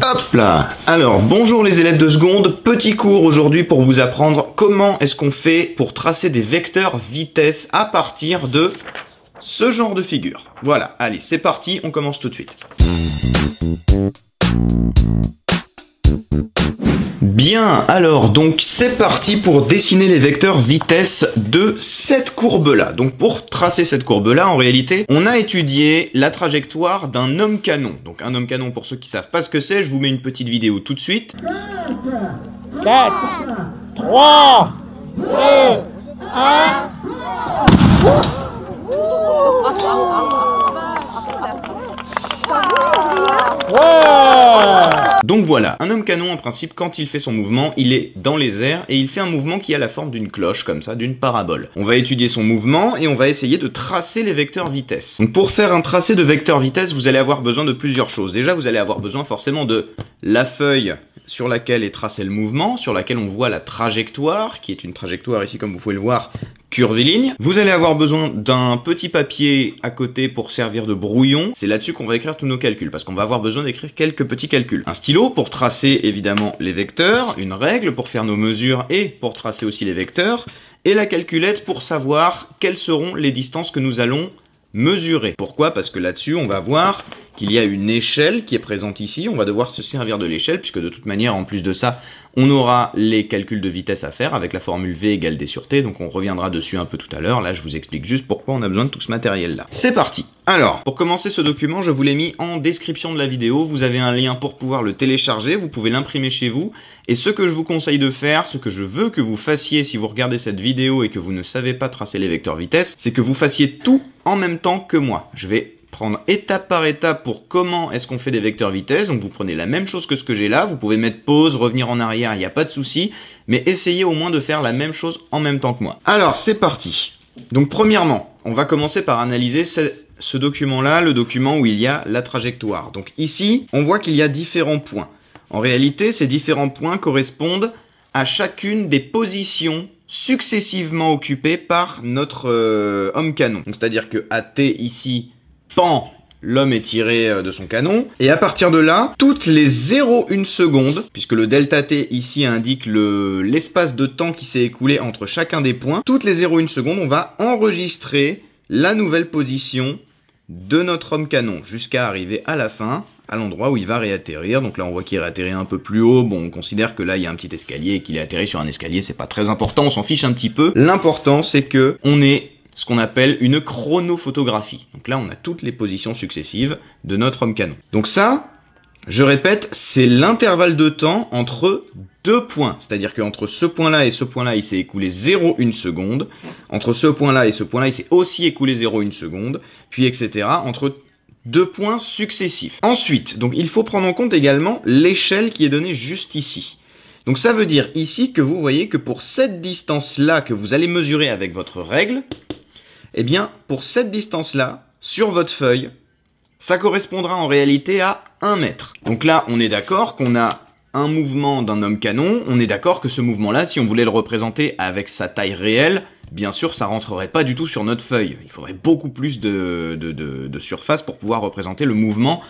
Hop là. Alors, bonjour les élèves de seconde, petit cours aujourd'hui pour vous apprendre comment est-ce qu'on fait pour tracer des vecteurs vitesse à partir de ce genre de figure. Voilà, allez, c'est parti, on commence tout de suite. Bien, alors, donc c'est parti pour dessiner les vecteurs vitesse de cette courbe-là. Donc pour tracer cette courbe-là, en réalité, on a étudié la trajectoire d'un homme canon. Donc un homme canon, pour ceux qui savent pas ce que c'est, je vous mets une petite vidéo tout de suite. 4, 3, 2, 1... Donc voilà, un homme canon en principe quand il fait son mouvement, il est dans les airs et il fait un mouvement qui a la forme d'une cloche comme ça, d'une parabole. On va étudier son mouvement et on va essayer de tracer les vecteurs vitesse. Donc pour faire un tracé de vecteur vitesse, vous allez avoir besoin de plusieurs choses. Déjà, vous allez avoir besoin forcément de la feuille sur laquelle est tracé le mouvement, sur laquelle on voit la trajectoire, qui est une trajectoire ici comme vous pouvez le voir, curviligne. Vous allez avoir besoin d'un petit papier à côté pour servir de brouillon. C'est là-dessus qu'on va écrire tous nos calculs, parce qu'on va avoir besoin d'écrire quelques petits calculs. Un stylo pour tracer évidemment les vecteurs, une règle pour faire nos mesures et pour tracer aussi les vecteurs, et la calculette pour savoir quelles seront les distances que nous allons mesurer. Pourquoi? Parce que là-dessus, on va voir qu'il y a une échelle qui est présente ici. On va devoir se servir de l'échelle, puisque de toute manière, en plus de ça, on aura les calculs de vitesse à faire avec la formule V égale D sur T. Donc on reviendra dessus un peu tout à l'heure. Là, je vous explique juste pourquoi on a besoin de tout ce matériel-là. C'est parti! Alors, pour commencer ce document, je vous l'ai mis en description de la vidéo. Vous avez un lien pour pouvoir le télécharger. Vous pouvez l'imprimer chez vous. Et ce que je vous conseille de faire, ce que je veux que vous fassiez si vous regardez cette vidéo et que vous ne savez pas tracer les vecteurs vitesse, c'est que vous fassiez tout en même temps que moi. Je vais prendre étape par étape pour comment est-ce qu'on fait des vecteurs vitesse. Donc vous prenez la même chose que ce que j'ai là, vous pouvez mettre pause, revenir en arrière, il n'y a pas de souci, mais essayez au moins de faire la même chose en même temps que moi. Alors c'est parti. Donc premièrement, on va commencer par analyser ce document-là, le document où il y a la trajectoire. Donc ici, on voit qu'il y a différents points. En réalité, ces différents points correspondent à chacune des positions successivement occupées par notre homme canon. C'est-à-dire que AT ici, pan, l'homme est tiré de son canon. Et à partir de là, toutes les 0,1 secondes, puisque le delta T ici indique l'espace de temps qui s'est écoulé entre chacun des points, toutes les 0,1 secondes, on va enregistrer la nouvelle position de notre homme canon jusqu'à arriver à la fin, à l'endroit où il va réatterrir. Donc là, on voit qu'il réatterrit un peu plus haut. Bon, on considère que là, il y a un petit escalier et qu'il est atterri sur un escalier. C'est pas très important, on s'en fiche un petit peu. L'important, c'est que on ait ce qu'on appelle une chronophotographie. Donc là, on a toutes les positions successives de notre homme canon. Donc ça, je répète, c'est l'intervalle de temps entre deux points. C'est-à-dire qu'entre ce point-là et ce point-là, il s'est écoulé 0,1 seconde. Entre ce point-là et ce point-là, il s'est aussi écoulé 0,1 seconde. Puis etc. Entre deux points successifs. Ensuite, donc il faut prendre en compte également l'échelle qui est donnée juste ici. Donc ça veut dire ici que vous voyez que pour cette distance-là que vous allez mesurer avec votre règle, eh bien, pour cette distance-là, sur votre feuille, ça correspondra en réalité à 1 mètre. Donc là, on est d'accord qu'on a un mouvement d'un homme canon, on est d'accord que ce mouvement-là, si on voulait le représenter avec sa taille réelle, bien sûr, ça rentrerait pas du tout sur notre feuille. Il faudrait beaucoup plus de surface pour pouvoir représenter le mouvement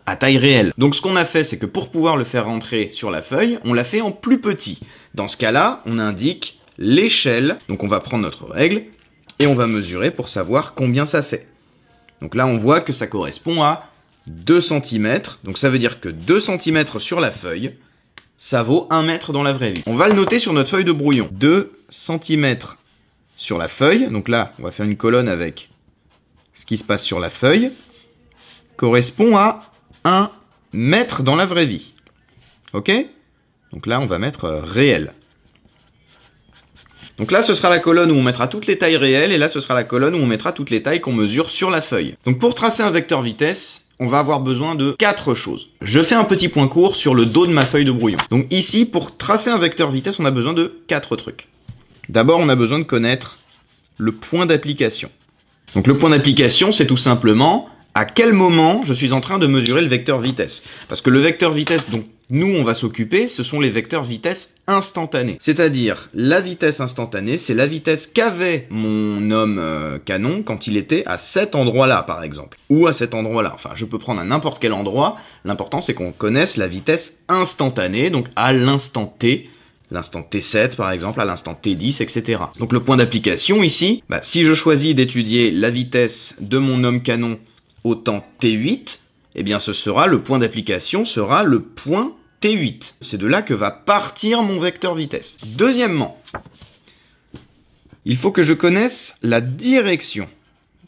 à taille réelle. Donc ce qu'on a fait, c'est que pour pouvoir le faire rentrer sur la feuille, on l'a fait en plus petit. Dans ce cas-là, on indique l'échelle. Donc on va prendre notre règle et on va mesurer pour savoir combien ça fait. Donc là, on voit que ça correspond à 2 cm. Donc ça veut dire que 2 cm sur la feuille, ça vaut 1 mètre dans la vraie vie. On va le noter sur notre feuille de brouillon. 2 cm sur la feuille. Donc là, on va faire une colonne avec ce qui se passe sur la feuille. Correspond à 1 mètre dans la vraie vie. Ok? Donc là, on va mettre réel. Donc là, ce sera la colonne où on mettra toutes les tailles réelles, et là, ce sera la colonne où on mettra toutes les tailles qu'on mesure sur la feuille. Donc pour tracer un vecteur vitesse, on va avoir besoin de 4 choses. Je fais un petit point court sur le dos de ma feuille de brouillon. Donc ici, pour tracer un vecteur vitesse, on a besoin de 4 trucs. D'abord, on a besoin de connaître le point d'application. Donc le point d'application, c'est tout simplement à quel moment je suis en train de mesurer le vecteur vitesse. Parce que le vecteur vitesse dont nous on va s'occuper, ce sont les vecteurs vitesse instantanés. C'est-à-dire, la vitesse instantanée, c'est la vitesse qu'avait mon homme canon quand il était à cet endroit-là, par exemple. Ou à cet endroit-là. Enfin, je peux prendre à n'importe quel endroit. L'important, c'est qu'on connaisse la vitesse instantanée, donc à l'instant T. L'instant T7 par exemple, à l'instant T10, etc. Donc le point d'application ici, si je choisis d'étudier la vitesse de mon homme canon au temps T8, eh bien le point d'application sera le point T8. C'est de là que va partir mon vecteur vitesse. Deuxièmement, il faut que je connaisse la direction.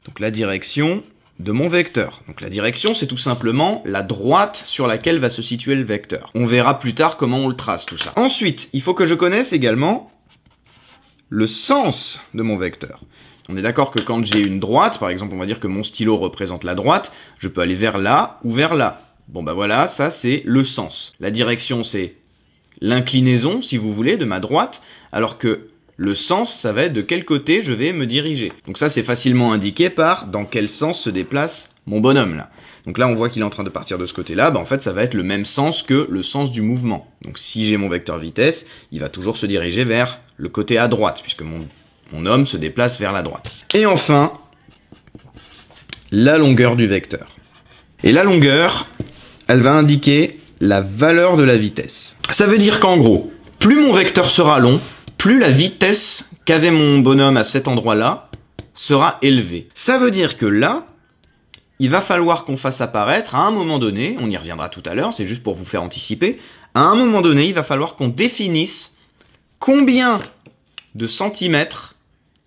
Donc la direction de mon vecteur. Donc la direction, c'est tout simplement la droite sur laquelle va se situer le vecteur. On verra plus tard comment on le trace, tout ça. Ensuite, il faut que je connaisse également le sens de mon vecteur. On est d'accord que quand j'ai une droite, par exemple, on va dire que mon stylo représente la droite, je peux aller vers là ou vers là. Bon voilà, ça c'est le sens. La direction, c'est l'inclinaison, si vous voulez, de ma droite, alors que le sens, ça va être de quel côté je vais me diriger. Donc ça, c'est facilement indiqué par dans quel sens se déplace mon bonhomme, là. Donc là, on voit qu'il est en train de partir de ce côté-là. En fait, ça va être le même sens que le sens du mouvement. Donc si j'ai mon vecteur vitesse, il va toujours se diriger vers le côté à droite, puisque mon homme se déplace vers la droite. Et enfin, la longueur du vecteur. Et la longueur, elle va indiquer la valeur de la vitesse. Ça veut dire qu'en gros, plus mon vecteur sera long, plus la vitesse qu'avait mon bonhomme à cet endroit-là sera élevée. Ça veut dire que là, il va falloir qu'on fasse apparaître, à un moment donné, on y reviendra tout à l'heure, c'est juste pour vous faire anticiper, à un moment donné, il va falloir qu'on définisse combien de centimètres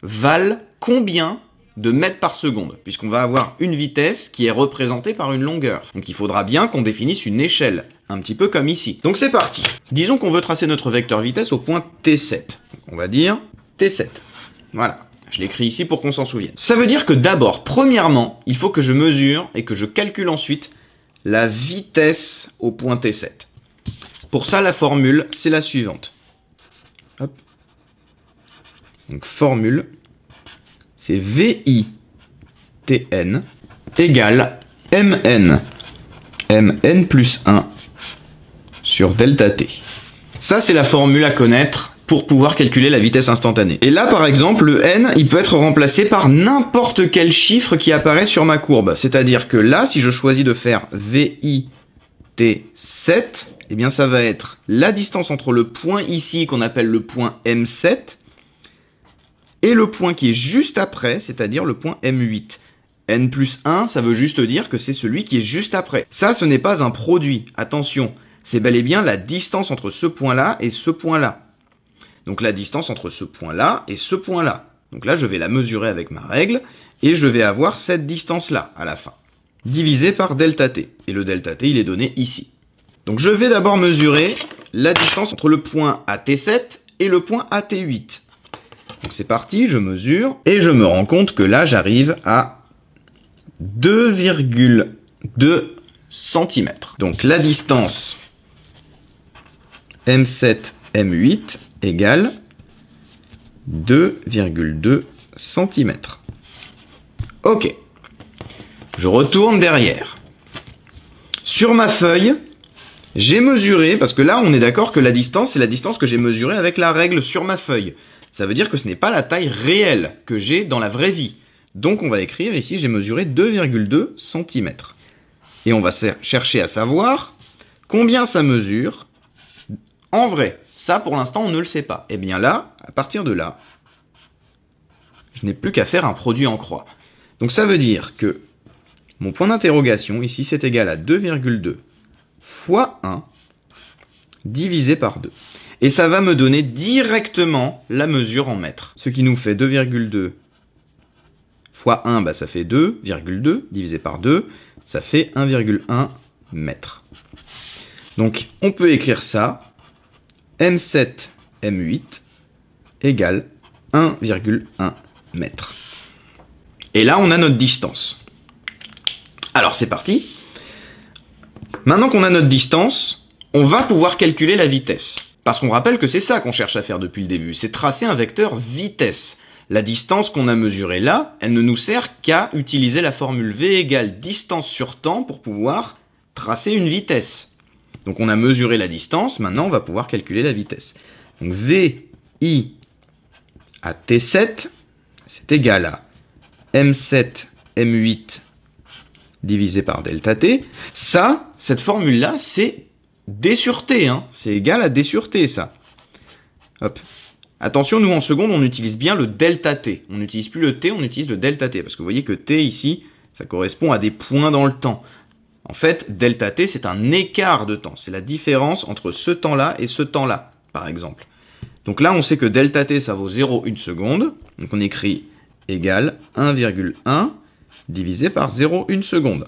valent combien de mètres par seconde, puisqu'on va avoir une vitesse qui est représentée par une longueur. Donc il faudra bien qu'on définisse une échelle, un petit peu comme ici. Donc c'est parti. Disons qu'on veut tracer notre vecteur vitesse au point T7. On va dire T7. Voilà. Je l'écris ici pour qu'on s'en souvienne. Ça veut dire que d'abord, premièrement, il faut que je mesure et que je calcule ensuite la vitesse au point T7. Pour ça, la formule, c'est la suivante. Hop. Donc formule, c'est VITN égale MN. MN plus 1 sur delta T. Ça, c'est la formule à connaître pour pouvoir calculer la vitesse instantanée. Et là, par exemple, le n, il peut être remplacé par n'importe quel chiffre qui apparaît sur ma courbe. C'est-à-dire que là, si je choisis de faire VIT7, eh bien ça va être la distance entre le point ici, qu'on appelle le point M7, et le point qui est juste après, c'est-à-dire le point M8. N plus 1, ça veut juste dire que c'est celui qui est juste après. Ça, ce n'est pas un produit. Attention, c'est bel et bien la distance entre ce point-là et ce point-là. Donc la distance entre ce point-là et ce point-là. Donc là, je vais la mesurer avec ma règle, et je vais avoir cette distance-là à la fin, divisé par delta t. Et le delta t, il est donné ici. Donc je vais d'abord mesurer la distance entre le point AT7 et le point AT8. Donc c'est parti, je mesure, et je me rends compte que là, j'arrive à 2,2 cm. Donc la distance M7, M8 égale 2,2 cm. Ok. Je retourne derrière. Sur ma feuille, j'ai mesuré, parce que là, on est d'accord que la distance, c'est la distance que j'ai mesurée avec la règle sur ma feuille. Ça veut dire que ce n'est pas la taille réelle que j'ai dans la vraie vie. Donc on va écrire ici, j'ai mesuré 2,2 cm. Et on va chercher à savoir combien ça mesure en vrai. Ça, pour l'instant, on ne le sait pas. Et bien là, à partir de là, je n'ai plus qu'à faire un produit en croix. Donc ça veut dire que mon point d'interrogation, ici, c'est égal à 2,2 fois 1 divisé par 2. Et ça va me donner directement la mesure en mètres. Ce qui nous fait 2,2 fois 1, ça fait 2,2 divisé par 2, ça fait 1,1 mètre. Donc on peut écrire ça, M7, M8 égale 1,1 mètre. Et là, on a notre distance. Alors, c'est parti. Maintenant qu'on a notre distance, on va pouvoir calculer la vitesse. Parce qu'on rappelle que c'est ça qu'on cherche à faire depuis le début, c'est tracer un vecteur vitesse. La distance qu'on a mesurée là, elle ne nous sert qu'à utiliser la formule V égale distance sur temps pour pouvoir tracer une vitesse. Donc on a mesuré la distance, maintenant on va pouvoir calculer la vitesse. Donc VI à T7, c'est égal à M7, M8 divisé par delta T. Ça, cette formule-là, c'est D sur T, hein. C'est égal à D sur T, ça. Hop. Attention, nous en seconde, on utilise bien le delta T. On n'utilise plus le T, on utilise le delta T. Parce que vous voyez que T, ici, ça correspond à des points dans le temps. En fait, delta T, c'est un écart de temps. C'est la différence entre ce temps-là et ce temps-là, par exemple. Donc là, on sait que delta T, ça vaut 0,1 seconde. Donc on écrit égal 1,1 divisé par 0,1 seconde.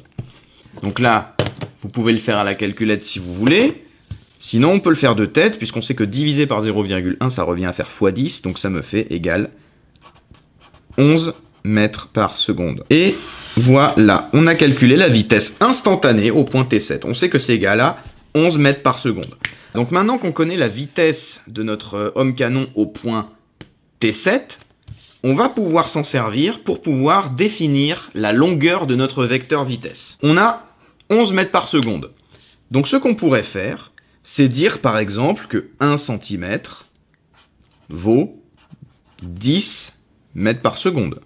Donc là, vous pouvez le faire à la calculette si vous voulez. Sinon, on peut le faire de tête, puisqu'on sait que divisé par 0,1, ça revient à faire x10, donc ça me fait égal 11 mètres par seconde. Et voilà, on a calculé la vitesse instantanée au point T7. On sait que c'est égal à 11 mètres par seconde. Donc maintenant qu'on connaît la vitesse de notre homme canon au point T7, on va pouvoir s'en servir pour pouvoir définir la longueur de notre vecteur vitesse. On a 11 mètres par seconde. Donc ce qu'on pourrait faire, c'est dire par exemple que 1 cm vaut 10 mètres par seconde.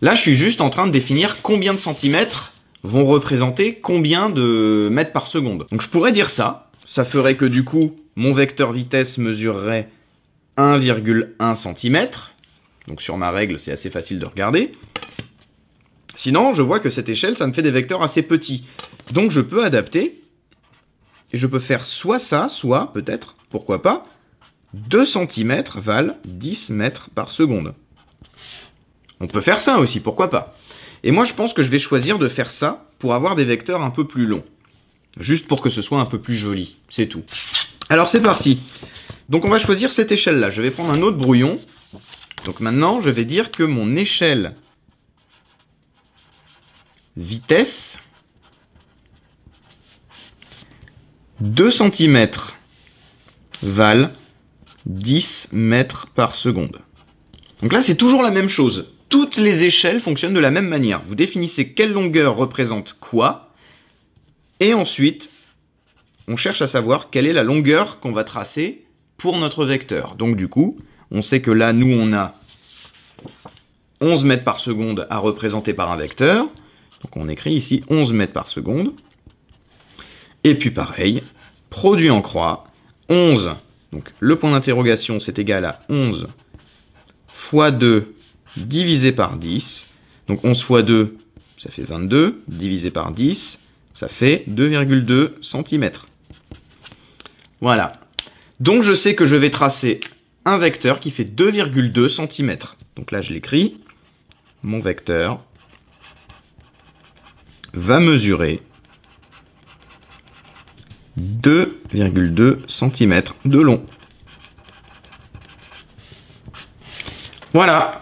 Là, je suis juste en train de définir combien de centimètres vont représenter combien de mètres par seconde. Donc je pourrais dire ça. Ça ferait que du coup, mon vecteur vitesse mesurerait 1,1 cm. Donc sur ma règle, c'est assez facile de regarder. Sinon, je vois que cette échelle, ça me fait des vecteurs assez petits. Donc je peux adapter. Et je peux faire soit ça, soit, peut-être, pourquoi pas, 2 cm valent 10 mètres par seconde. On peut faire ça aussi, pourquoi pas. Et moi, je pense que je vais choisir de faire ça pour avoir des vecteurs un peu plus longs. Juste pour que ce soit un peu plus joli, c'est tout. Alors c'est parti. Donc on va choisir cette échelle-là. Je vais prendre un autre brouillon. Donc maintenant, je vais dire que mon échelle vitesse 2 cm valent 10 mètres par seconde. Donc là, c'est toujours la même chose. Toutes les échelles fonctionnent de la même manière. Vous définissez quelle longueur représente quoi, et ensuite, on cherche à savoir quelle est la longueur qu'on va tracer pour notre vecteur. Donc du coup, on sait que là, nous, on a 11 mètres par seconde à représenter par un vecteur. Donc on écrit ici 11 mètres par seconde. Et puis pareil, produit en croix, 11, donc le point d'interrogation c'est égal à 11 fois 2 divisé par 10, donc 11 fois 2 ça fait 22, divisé par 10, ça fait 2,2 cm. Voilà, donc je sais que je vais tracer un vecteur qui fait 2,2 cm. Donc là je l'écris, mon vecteur va mesurer 2,2 cm de long. Voilà.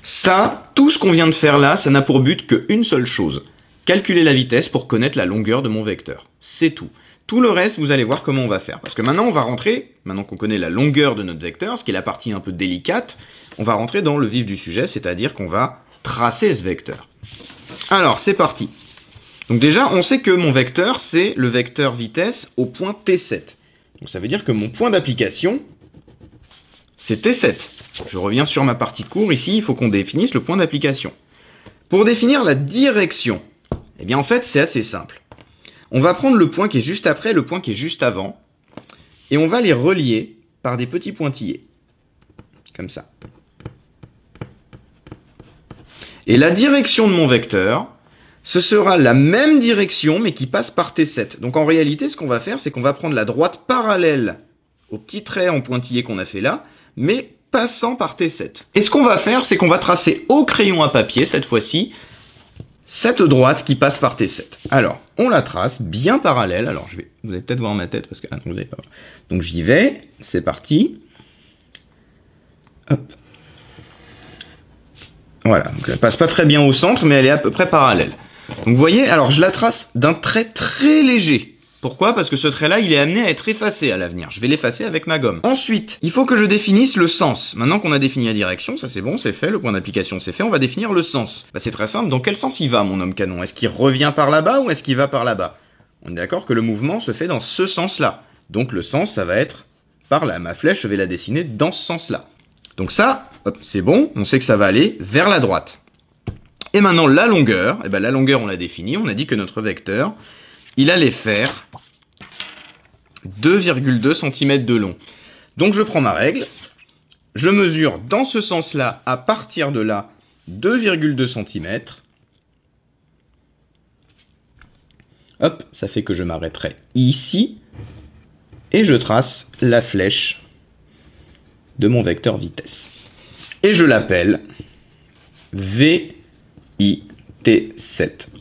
Ça, tout ce qu'on vient de faire là, ça n'a pour but qu'une seule chose. Calculer la vitesse pour connaître la longueur de mon vecteur. C'est tout. Tout le reste, vous allez voir comment on va faire. Parce que maintenant, on va rentrer, maintenant qu'on connaît la longueur de notre vecteur, ce qui est la partie un peu délicate, on va rentrer dans le vif du sujet, c'est-à-dire qu'on va tracer ce vecteur. Alors, c'est parti. Donc déjà, on sait que mon vecteur, c'est le vecteur vitesse au point T7. Donc ça veut dire que mon point d'application, c'est T7. Je reviens sur ma partie de cours. Ici, il faut qu'on définisse le point d'application. Pour définir la direction, eh bien en fait, c'est assez simple. On va prendre le point qui est juste après, le point qui est juste avant, et on va les relier par des petits pointillés. Comme ça. Et la direction de mon vecteur, ce sera la même direction, mais qui passe par T7. Donc en réalité, ce qu'on va faire, c'est qu'on va prendre la droite parallèle au petit trait en pointillé qu'on a fait là, mais passant par T7. Et ce qu'on va faire, c'est qu'on va tracer au crayon à papier, cette fois-ci, cette droite qui passe par T7. Alors, on la trace bien parallèle. Alors, vous allez peut-être voir ma tête, parce que... Ah, non, vous n'allez pas voir. Donc j'y vais, c'est parti. Hop. Voilà, donc elle passe pas très bien au centre, mais elle est à peu près parallèle. Donc vous voyez, alors je la trace d'un trait très léger. Pourquoi? Parce que ce trait-là, il est amené à être effacé à l'avenir. Je vais l'effacer avec ma gomme. Ensuite, il faut que je définisse le sens. Maintenant qu'on a défini la direction, ça c'est bon, c'est fait, le point d'application c'est fait, on va définir le sens. Bah, c'est très simple, dans quel sens il va, mon homme canon? Est-ce qu'il revient par là-bas ou est-ce qu'il va par là-bas? On est d'accord que le mouvement se fait dans ce sens-là. Donc le sens, ça va être par là. Ma flèche, je vais la dessiner dans ce sens-là. Donc ça, c'est bon, on sait que ça va aller vers la droite. Et maintenant, la longueur, eh ben, la longueur, on l'a définie, on a dit que notre vecteur, il allait faire 2,2 cm de long. Donc je prends ma règle, je mesure dans ce sens-là, à partir de là, 2,2 cm. Hop, ça fait que je m'arrêterai ici, et je trace la flèche de mon vecteur vitesse. Et je l'appelle VIT7,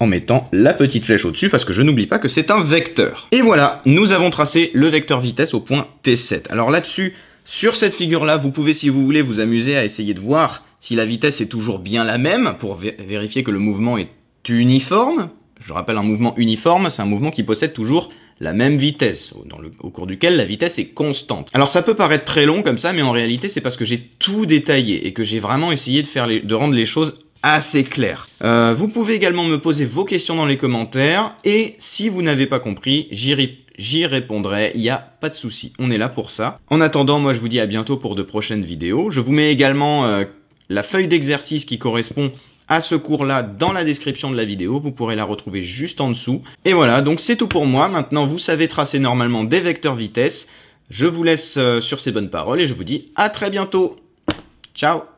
en mettant la petite flèche au-dessus, parce que je n'oublie pas que c'est un vecteur. Et voilà, nous avons tracé le vecteur vitesse au point T7. Alors là-dessus, sur cette figure-là, vous pouvez, si vous voulez, vous amuser à essayer de voir si la vitesse est toujours bien la même, pour vérifier que le mouvement est uniforme. Je rappelle, un mouvement uniforme, c'est un mouvement qui possède toujours la même vitesse, au cours duquel la vitesse est constante. Alors ça peut paraître très long comme ça, mais en réalité c'est parce que j'ai tout détaillé et que j'ai vraiment essayé de rendre les choses assez claires. Vous pouvez également me poser vos questions dans les commentaires, et si vous n'avez pas compris, j'y répondrai, il n'y a pas de souci, on est là pour ça. En attendant, moi je vous dis à bientôt pour de prochaines vidéos. Je vous mets également la feuille d'exercice qui correspond à ce cours-là dans la description de la vidéo, vous pourrez la retrouver juste en dessous. Et voilà, donc c'est tout pour moi. Maintenant, vous savez tracer normalement des vecteurs vitesse. Je vous laisse sur ces bonnes paroles et je vous dis à très bientôt. Ciao!